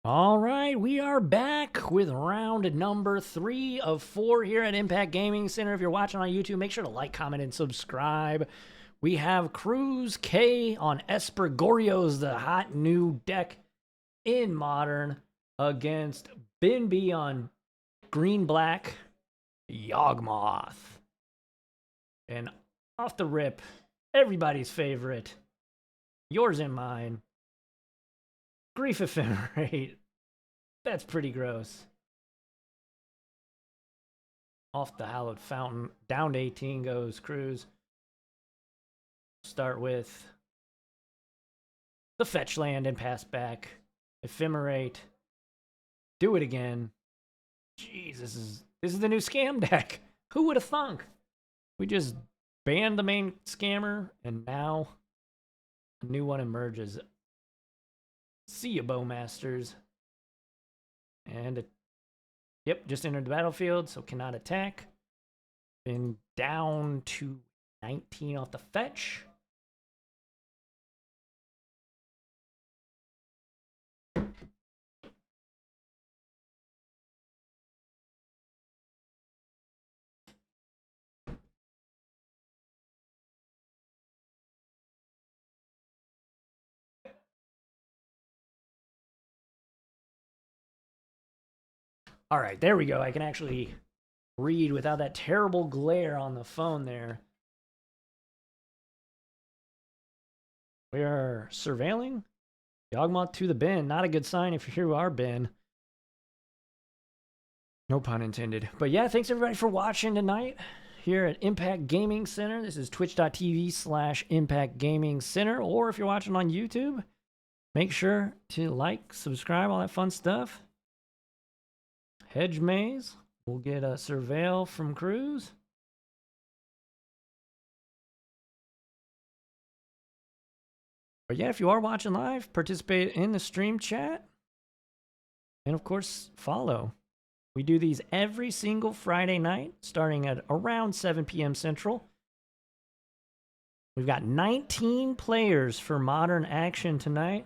All right, we are back with round number 3 of 4 here at Impact Gaming Center. If you're watching on YouTube, make sure to like, comment, and subscribe. We have Cruz K on Esper. Goryo's the hot new deck in Modern against Bin B on Green Black Yawgmoth. And off the rip, everybody's favorite, yours and mine, Grief Ephemerate. That's pretty gross. Off the Hallowed Fountain. Down to 18 goes Cruz. Start with the fetch land and pass back. Ephemerate. Do it again. Jeez, this is the new scam deck. Who would have thunk? We just banned the main scammer, and now a new one emerges. See ya, Bowmasters. And yep, just entered the battlefield, so cannot attack. Been down to 19 off the fetch. All right, there we go. I can actually read without that terrible glare on the phone there. We are surveilling. Yawgmoth to the bin. Not a good sign if you are bin. No pun intended. But yeah, thanks everybody for watching tonight here at Impact Gaming Center. This is twitch.tv/Impact Gaming Center. Or if you're watching on YouTube, make sure to like, subscribe, all that fun stuff. Hedge Maze. We'll get a surveil from Cruz. But yeah, if you are watching live, participate in the stream chat. And of course, follow. We do these every single Friday night, starting at around 7 p.m. Central. We've got 19 players for Modern action tonight.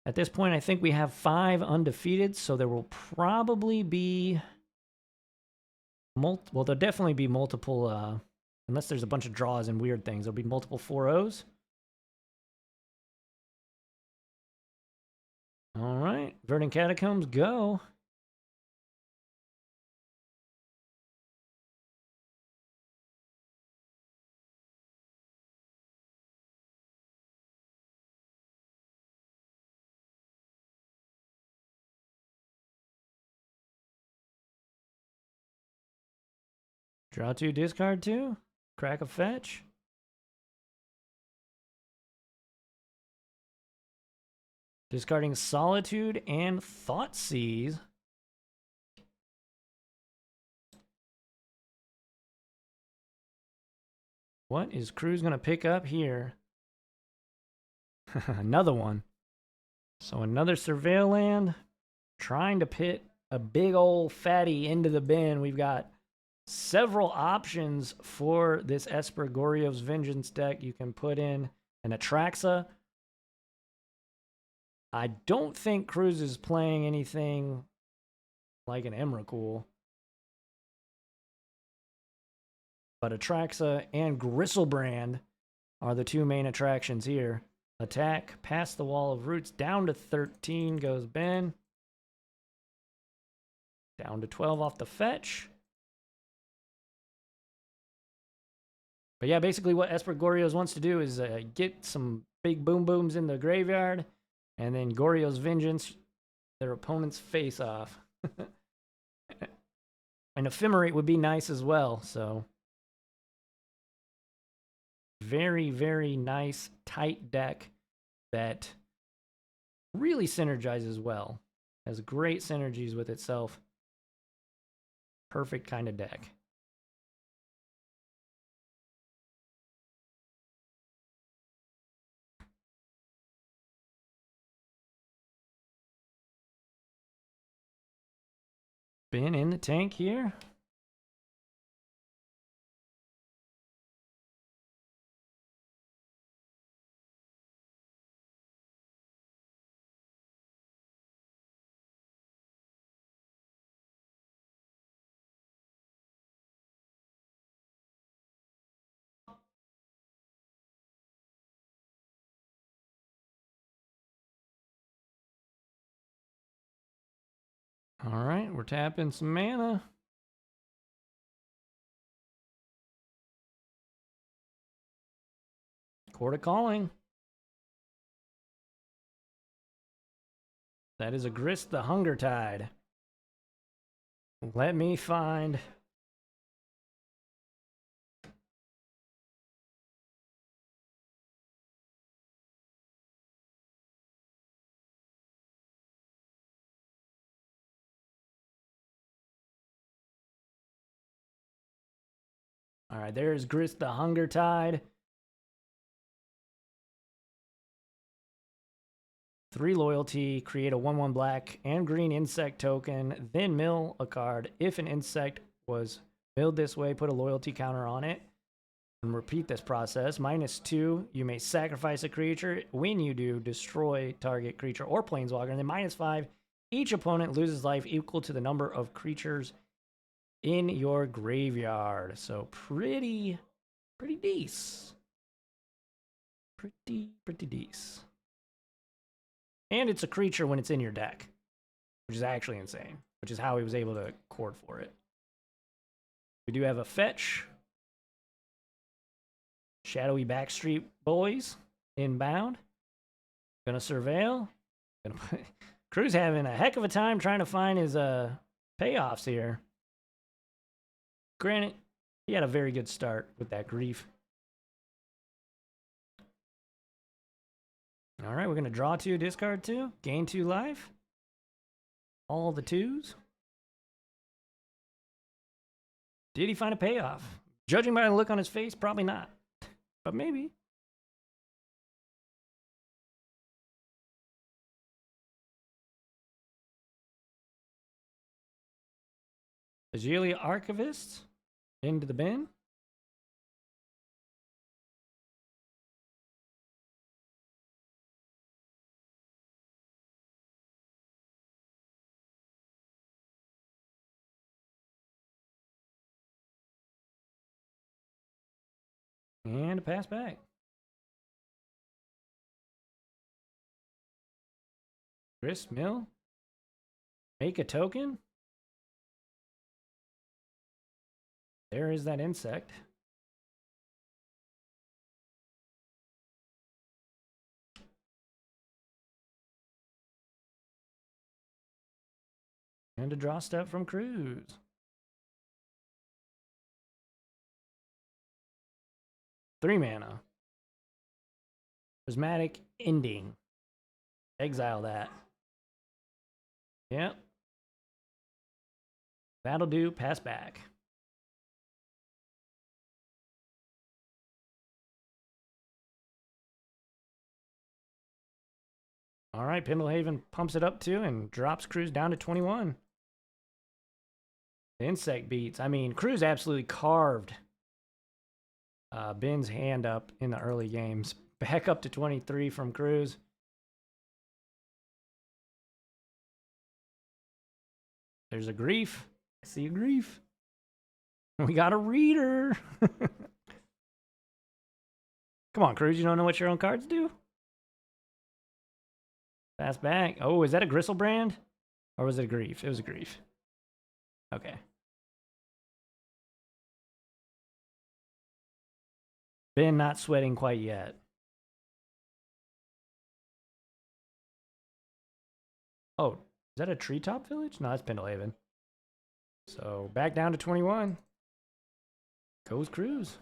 At this point, I think we have 5 undefeated, so there will probably be... Well, there'll definitely be multiple... unless there's a bunch of draws and weird things, there'll be multiple 4-0s. All right, Verdant Catacombs, go. Draw 2, discard 2. Crack a fetch. Discarding Solitude and Thoughtseize. What is Cruz going to pick up here? Another one. So another Surveil land. Trying to pit a big old fatty into the bin. We've got several options for this Esper Goryo's Vengeance deck. You can put in an Atraxa. I don't think Cruz is playing anything like an Emrakul. But Atraxa and Gristlebrand are the two main attractions here. Attack, past the wall of roots, down to 13 goes Ben. Down to 12 off the fetch. But yeah, basically what Esper Goryo's wants to do is get some big boom booms in the graveyard, and then Goryo's Vengeance their opponent's face off. An Ephemerate would be nice as well, so... Very, very nice, tight deck that really synergizes well. Has great synergies with itself. Perfect kind of deck. Been in the tank here. All right, we're tapping some mana. Court of Calling. That is a Grist the Hunger Tide. Let me find... All right, there's Grist the Hunger Tide. 3 loyalty, create a 1/1 black and green insect token, then mill a card. If an insect was milled this way, put a loyalty counter on it. And repeat this process. -2, you may sacrifice a creature. When you do, destroy target creature or planeswalker. And then -5, each opponent loses life equal to the number of creatures in your graveyard. So pretty decent. Pretty decent. And it's a creature when it's in your deck, which is actually insane, which is how he was able to court for it. We do have a fetch. Shadowy Backstreet Boys inbound. Gonna surveil. Cruz having a heck of a time trying to find his payoffs here. Granted, he had a very good start with that grief. All right, we're going to draw 2, discard 2, gain 2 life. All the 2s. Did he find a payoff? Judging by the look on his face, probably not. But maybe. Agilia Archivist into the bin. And a pass back. Grist Mill. Make a token. There is that insect. And a draw step from Cruz. Three mana. Prismatic Ending. Exile that. Yep. That'll do. Pass back. All right, Pendlehaven pumps it up too and drops Cruz down to 21. The insect beats. I mean, Cruz absolutely carved Ben's hand up in the early games. Back up to 23 from Cruz. There's a grief. I see a grief. We got a reader. Come on, Cruz. You don't know what your own cards do? Pass back. Oh, is that a Gristlebrand? Or was it a grief? It was a grief. Okay. Ben not sweating quite yet. Oh, is that a Treetop Village? No, that's Pendlehaven. So back down to 21. Goes Cruz.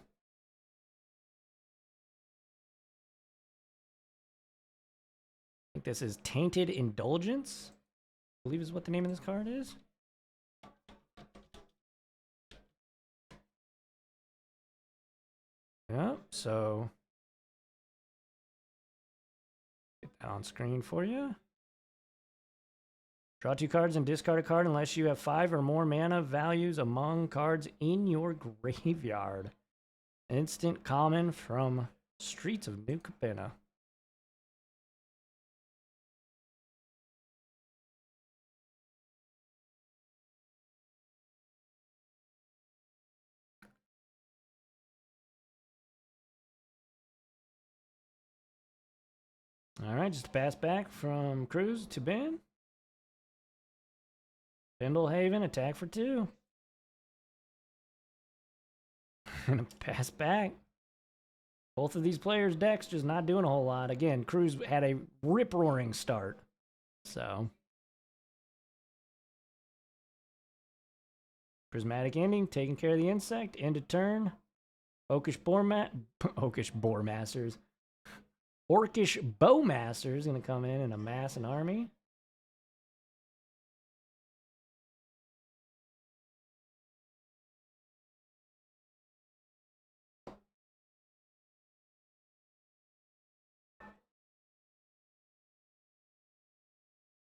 I think this is Tainted Indulgence, I believe is what the name of this card is. Yeah, so get that on screen for you. Draw 2 cards and discard a card unless you have 5 or more mana values among cards in your graveyard. Instant common from Streets of New Capenna. All right, just a pass back from Cruz to Ben. Pendlehaven, attack for 2. And a pass back. Both of these players' decks just not doing a whole lot. Again, Cruz had a rip-roaring start. So. Prismatic Ending, taking care of the insect. End of turn. Orcish Bowmasters. Orcish Bowmasters going to come in and amass an army.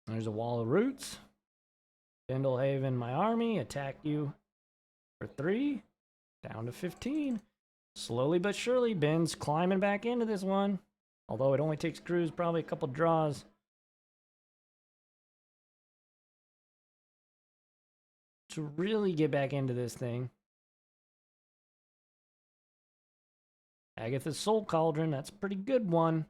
There's a wall of roots. Pendlehaven, my army, attack you for 3. Down to 15. Slowly but surely, Ben's climbing back into this one. Although it only takes Cruz probably a couple draws. To really get back into this thing. Agatha's Soul Cauldron, that's a pretty good one.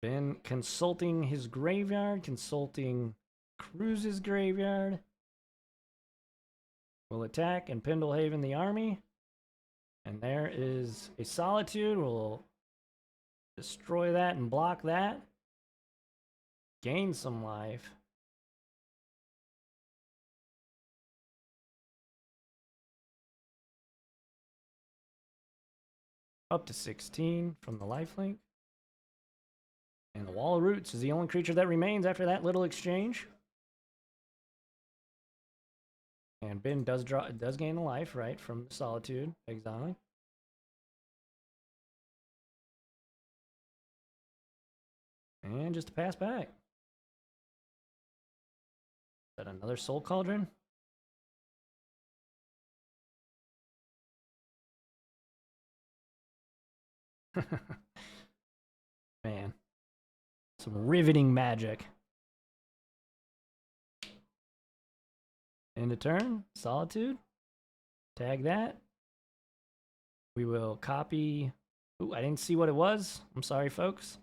Ben consulting his graveyard, consulting Cruz's graveyard. We'll attack and Pendlehaven the army. And there is a Solitude. We'll destroy that and block that. Gain some life. Up to 16 from the lifelink. And the Wall of Roots is the only creature that remains after that little exchange. And Ben does gain a life, right, from Solitude, exiling. And just a pass back. Is that another Soul Cauldron? Man. Some riveting magic. End of turn. Solitude. Tag that. We will copy. Ooh, I didn't see what it was. I'm sorry, folks.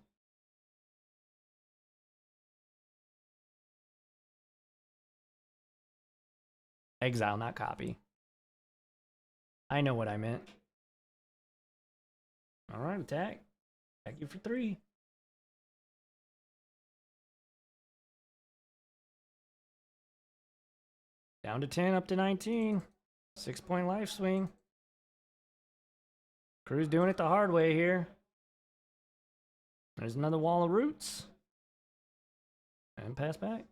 Exile, not copy. I know what I meant. Alright, attack. Attack you for 3. Down to 10, up to 19. 6-point life swing. Cruz doing it the hard way here. There's another Wall of Roots. And pass back.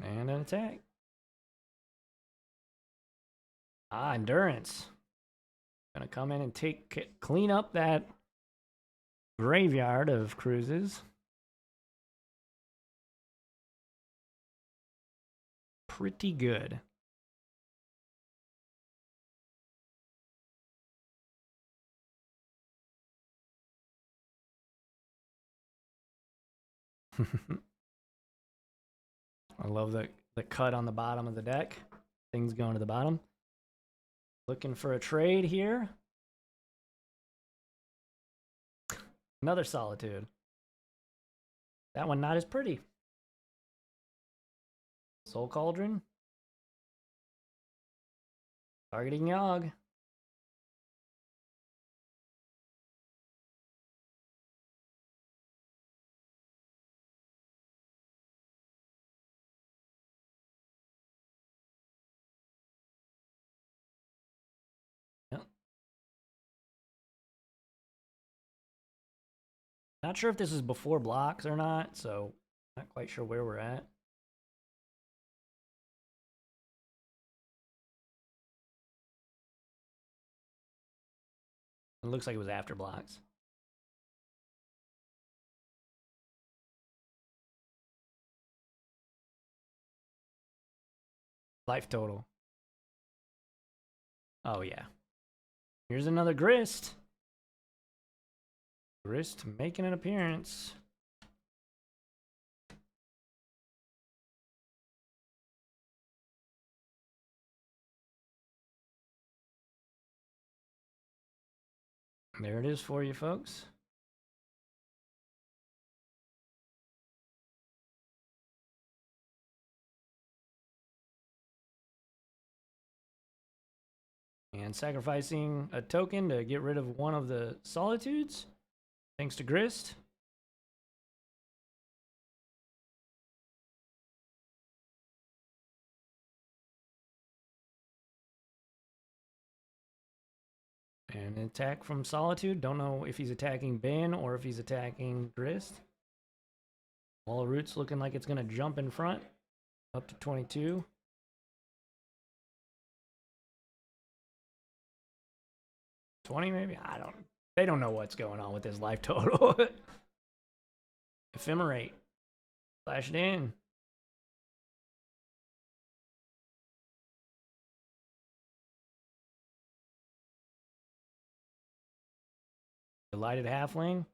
And an attack. Ah, Endurance. Gonna come in and clean up that graveyard of Cruz's. Pretty good. I love the cut on the bottom of the deck. Things going to the bottom. Looking for a trade here. Another Solitude. That one not as pretty. Soul Cauldron. Targeting Yawg. Not sure if this is before blocks or not, so not quite sure where we're at. It looks like it was after blocks. Life total. Oh, yeah. Here's another Grist. Grist making an appearance. There it is for you, folks. And sacrificing a token to get rid of one of the solitudes, thanks to Grist. And an attack from Solitude. Don't know if he's attacking Ben or if he's attacking Grist. Wall of Roots looking like it's going to jump in front. Up to 22. 20 maybe? I don't. They don't know what's going on with his life total. Ephemerate. Flash it in. Delighted Halfling.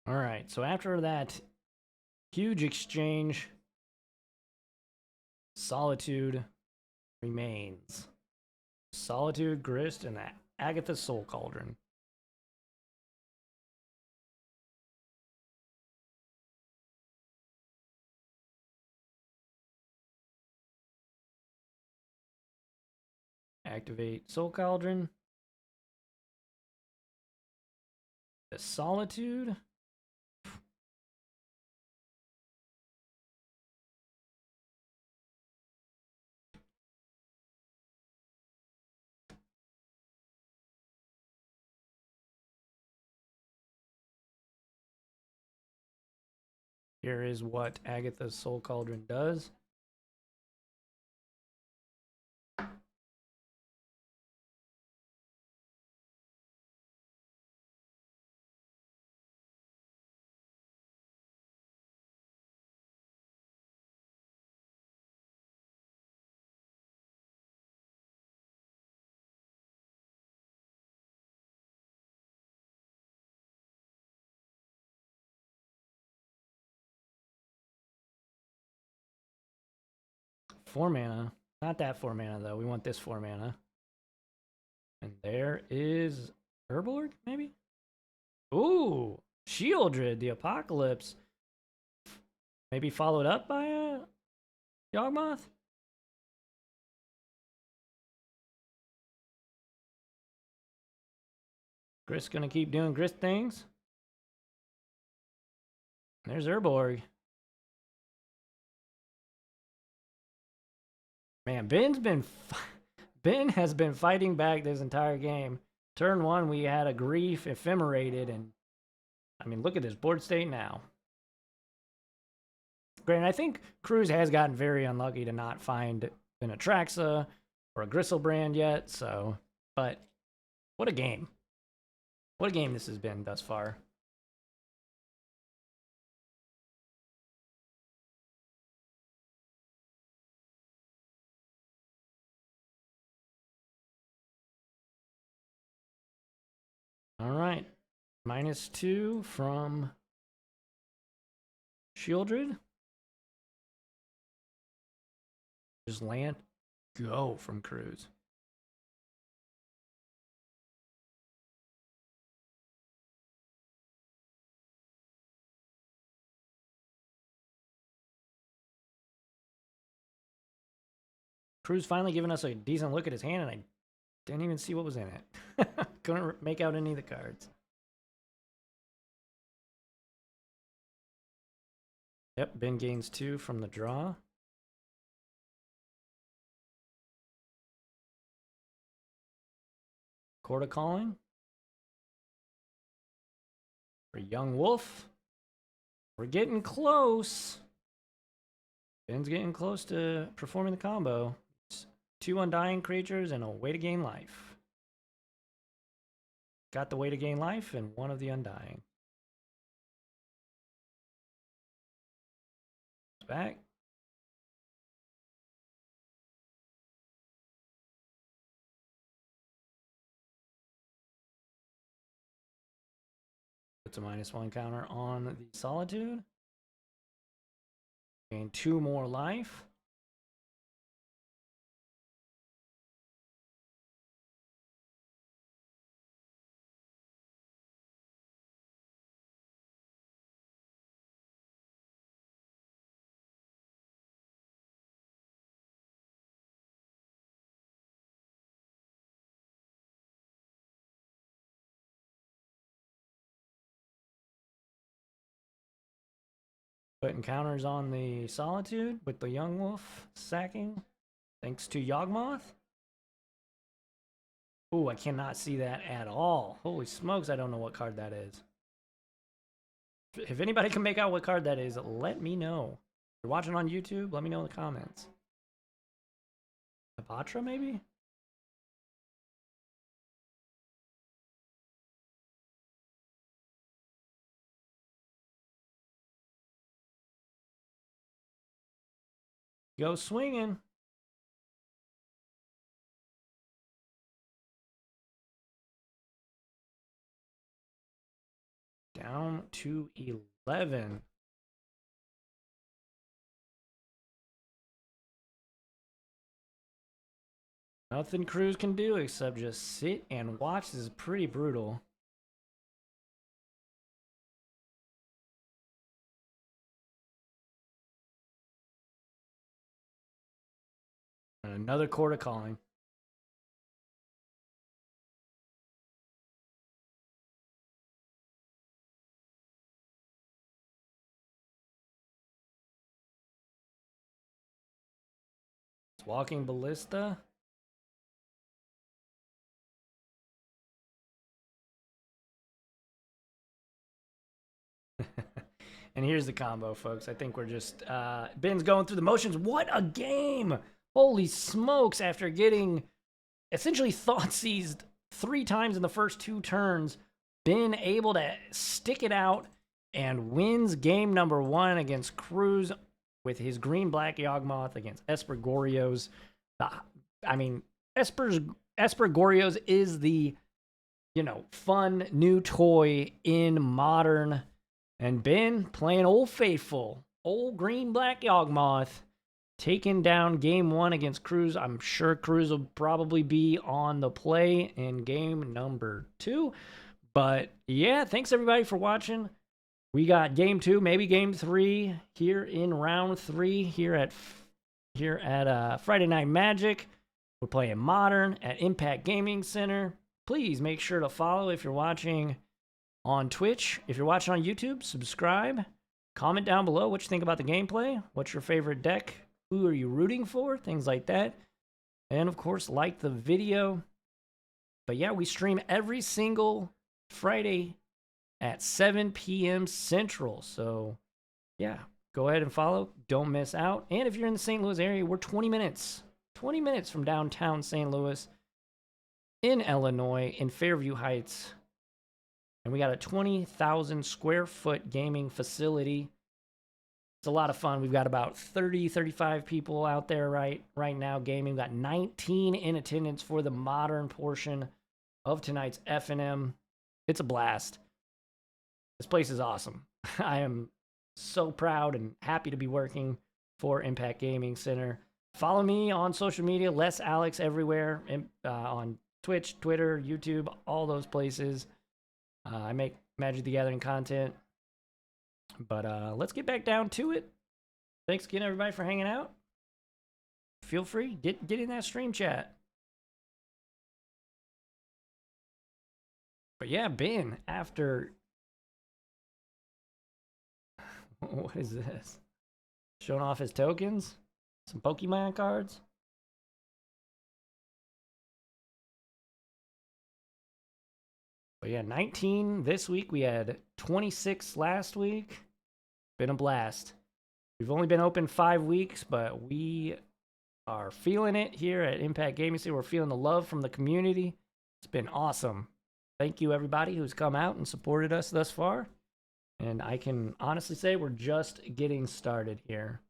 All right, so after that huge exchange, Solitude remains. Solitude, Grist, and Agatha's Soul Cauldron. Activate Soul Cauldron. The Solitude. Here is what Agatha's Soul Cauldron does. Four mana. Not that 4 mana, though. We want this 4 mana. And there is Herborg, maybe? Ooh! Shieldred, the Apocalypse. Maybe followed up by a Yawgmoth? Grist gonna keep doing Grist things. There's Herborg. Man, Ben has been fighting back this entire game. Turn 1, we had a grief ephemerated, and I mean, look at this board state now. Granted, I think Cruz has gotten very unlucky to not find an Atraxa or a Gristlebrand yet, so, but what a game. What a game this has been thus far. All right. -2 from Shieldred. Just land. Go from Cruz. Cruz finally giving us a decent look at his hand, and I didn't even see what was in it. Couldn't make out any of the cards. Yep, Ben gains 2 from the draw. Quarter calling for Yawgmoth. We're getting close. Ben's getting close to performing the combo. It's 2 undying creatures and a way to gain life. Got the way to gain life and 1 of the undying. It's back. Puts a -1 counter on the Solitude. Gain 2 more life. Putting counters on the Solitude with the Yawgmoth sacking. Thanks to Yawgmoth. Ooh, I cannot see that at all. Holy smokes, I don't know what card that is. If anybody can make out what card that is, let me know. If you're watching on YouTube, let me know in the comments. Abatra, maybe? Go swinging. Down to 11. Nothing Cruz can do except just sit and watch. This is pretty brutal. And another quarter calling. It's walking ballista. And here's the combo, folks. I think we're just Ben's going through the motions. What a game! Holy smokes! After getting essentially thought seized 3 times in the first 2 turns, Ben able to stick it out and wins game number 1 against Cruz with his green-black Yawgmoth against Esper Goryos. I mean, Esper Goryos is the, you know, fun new toy in Modern. And Ben playing Old Faithful, old green-black Yawgmoth, taking down game 1 against Cruz. I'm sure Cruz will probably be on the play in game number 2. But yeah, thanks everybody for watching. We got game 2, maybe game 3 here in round 3 here at Friday Night Magic. We're playing Modern at Impact Gaming Center. Please make sure to follow if you're watching on Twitch. If you're watching on YouTube, subscribe. Comment down below what you think about the gameplay. What's your favorite deck? Who are you rooting for? Things like that. And of course, like the video. But yeah, we stream every single Friday at 7 p.m. Central. So yeah, go ahead and follow. Don't miss out. And if you're in the St. Louis area, we're 20 minutes from downtown St. Louis in Illinois, in Fairview Heights. And we got a 20,000 square foot gaming facility. It's a lot of fun. We've got about 35 people out there right now gaming. We've got 19 in attendance for the Modern portion of tonight's FNM. It's a blast. This place is awesome. I am so proud and happy to be working for Impact Gaming Center. Follow me on social media, Les Alex everywhere, on Twitch, Twitter, YouTube, all those places. I make Magic the Gathering content. But let's get back down to it. Thanks again, everybody, for hanging out. Feel free, get in that stream chat. But yeah, Ben, after... What is this? Showing off his tokens? Some Pokemon cards? yeah, 19 this week. We had 26 last week. Been a blast. We've only been open 5 weeks, but we are feeling it here at Impact Gaming. We're feeling the love from the community. It's been awesome. Thank you, everybody who's come out and supported us thus far. And I can honestly say we're just getting started here.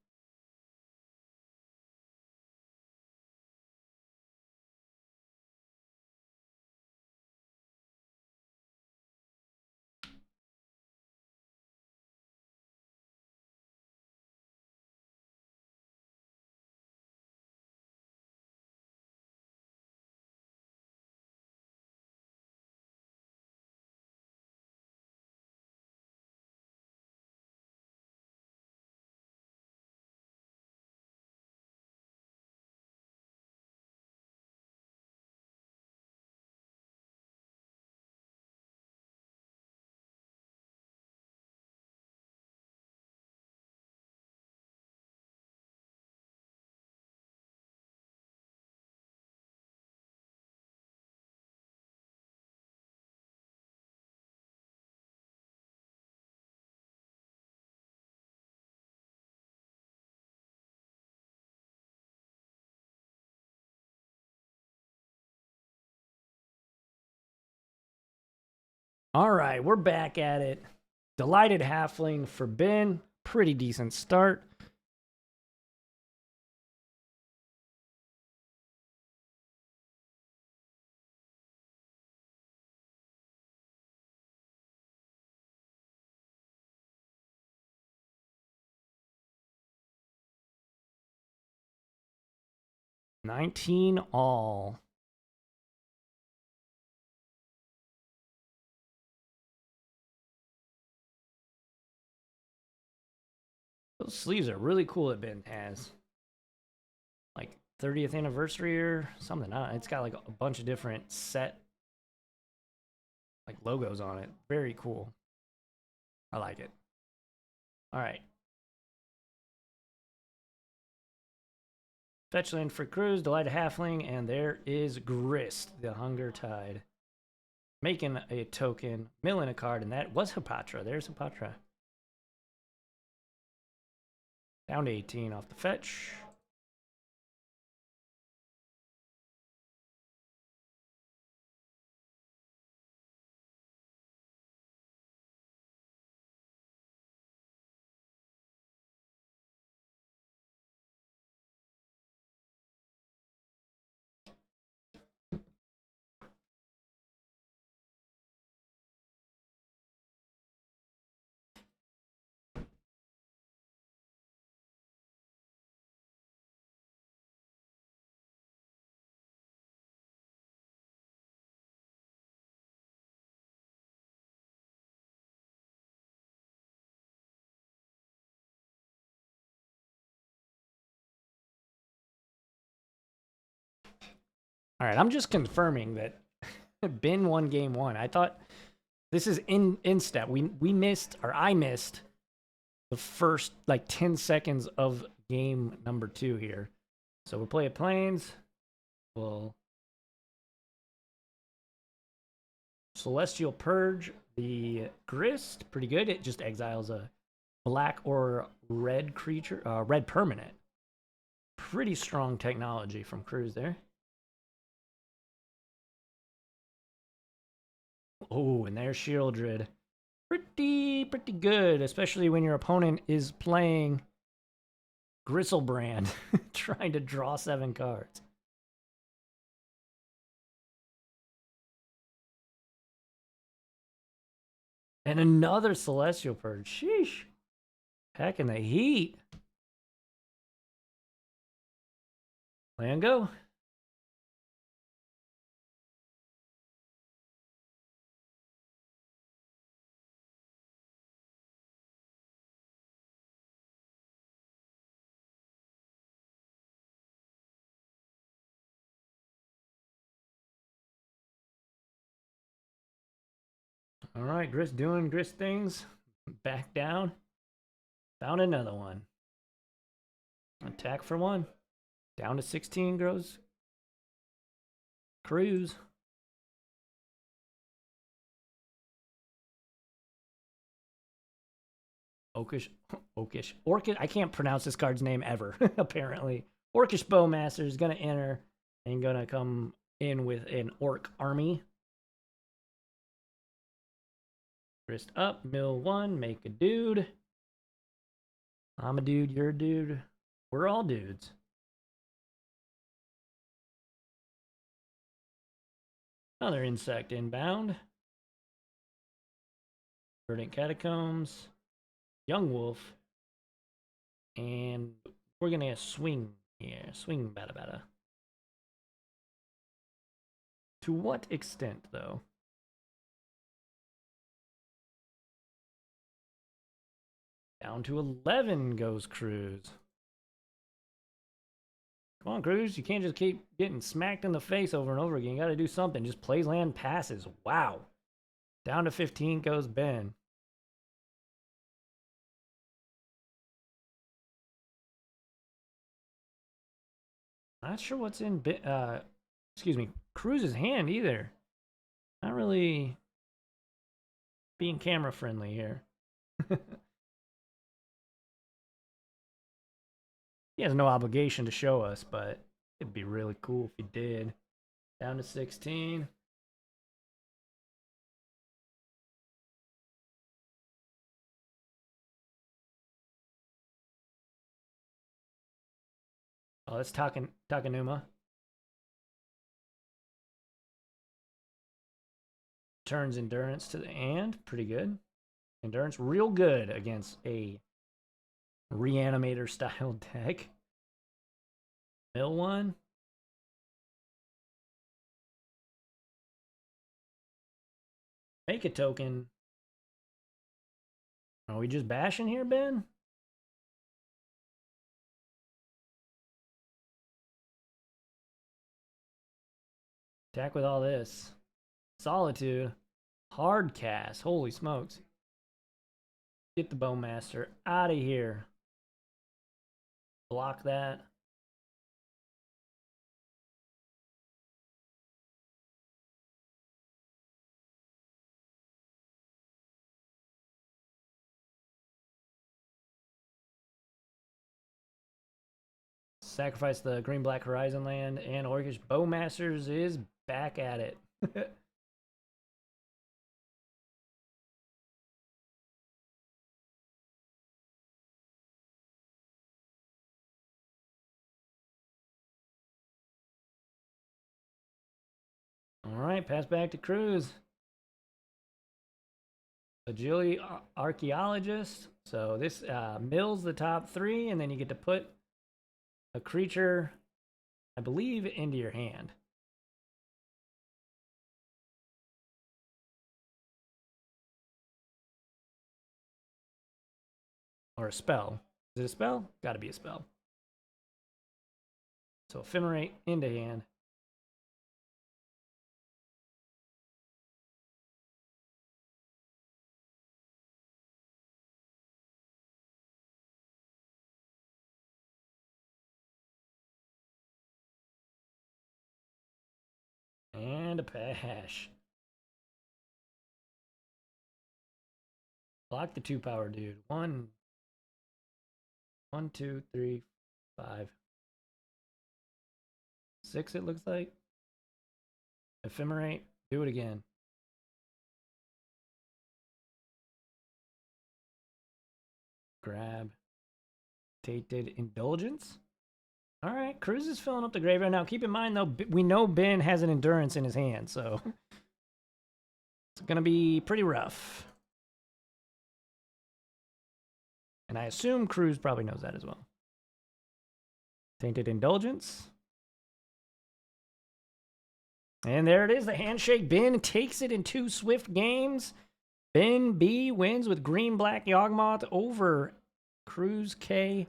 All right, we're back at it. Delighted Halfling for Ben. Pretty decent start. $19 all. Those sleeves are really cool that Ben has. Like 30th anniversary or something. It's got like a bunch of different set like logos on it. Very cool. I like it. All right. Fetch land for Cruz, Delighted Halfling, and there is Grist, the Hunger Tide. Making a token, milling a card, and that was Hapatra. There's Hapatra. Down to 18 off the fetch. All right, I'm just confirming that Ben won game 1. I thought this is in step. We missed, or I missed, the first like 10 seconds of game number 2 here. So we'll play at Plains. We'll Celestial Purge the Grist. Pretty good. It just exiles a black or red creature, red permanent. Pretty strong technology from Cruz there. Oh, and there's Shieldred. Pretty good, especially when your opponent is playing Gristlebrand, trying to draw 7 cards. And another Celestial Purge. Sheesh. Packing the heat. Land go. All right, Grist doing Grist things. Back down. Found another one. Attack for 1. Down to 16 grows. Cruz. Orcish. I can't pronounce this card's name ever, apparently. Orcish Bowmaster is going to enter and going to come in with an orc army. Wrist up, mill 1, make a dude. I'm a dude, you're a dude. We're all dudes. Another insect inbound. Verdant Catacombs. Yawgmoth. And we're going to swing here. Swing bada bada. To what extent, though? Down to 11 goes Cruz. Come on, Cruz. You can't just keep getting smacked in the face over and over again. You got to do something. Just plays land passes. Wow. Down to 15 goes Ben. Not sure what's in Cruz's hand either. Not really being camera friendly here. He has no obligation to show us, but it'd be really cool if he did. Down to 16. Oh, that's Takanuma. Turns endurance to the hand. Pretty good. Endurance real good against a Reanimator style deck. Mill 1. Make a token. Are we just bashing here, Ben? Attack with all this. Solitude. Hard cast. Holy smokes. Get the Bowmaster out of here. Block that. Sacrifice the green-black Horizon land, and Orcish Bowmasters is back at it. Alright, pass back to Cruz. Agility Archaeologist. So this mills the top 3, and then you get to put a creature, I believe, into your hand. Or a spell. Is it a spell? Gotta be a spell. So Ephemerate into hand. And a pash. Block the 2-power dude. 1, 2, 3, 5, 6 it looks like. Ephemerate. Do it again. Grab. Tainted Indulgence. All right, Cruz is filling up the graveyard. Now, keep in mind, though, we know Ben has an Endurance in his hand, so it's going to be pretty rough. And I assume Cruz probably knows that as well. Tainted Indulgence. And there it is, the handshake. Ben takes it in 2 swift games. Ben B wins with green-black Yawgmoth over Cruz K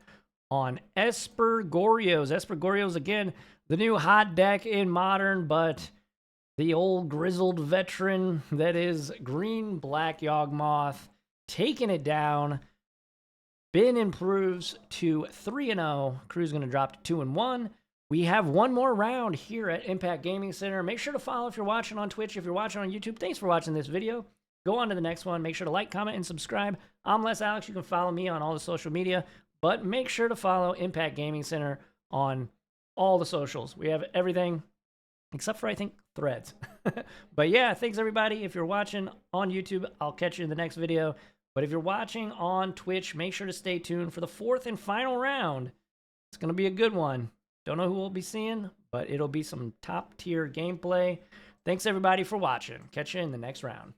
on Esper Goryos. Esper Goryos, again, the new hot deck in Modern, but the old grizzled veteran that is green-black Yawgmoth taking it down. Ben improves to 3-0. Cruz going to drop to 2-1. We have one more round here at Impact Gaming Center. Make sure to follow if you're watching on Twitch. If you're watching on YouTube, thanks for watching this video. go on to the next one. Make sure to like, comment, and subscribe. I'm Les Alex. You can follow me on all the social media, but make sure to follow Impact Gaming Center on all the socials. We have everything except for, I think, Threads. But yeah, thanks everybody. If you're watching on YouTube, I'll catch you in the next video. But if you're watching on Twitch, make sure to stay tuned for the 4th and final round. It's going to be a good one. Don't know who we'll be seeing, but it'll be some top tier gameplay. Thanks everybody for watching. Catch you in the next round.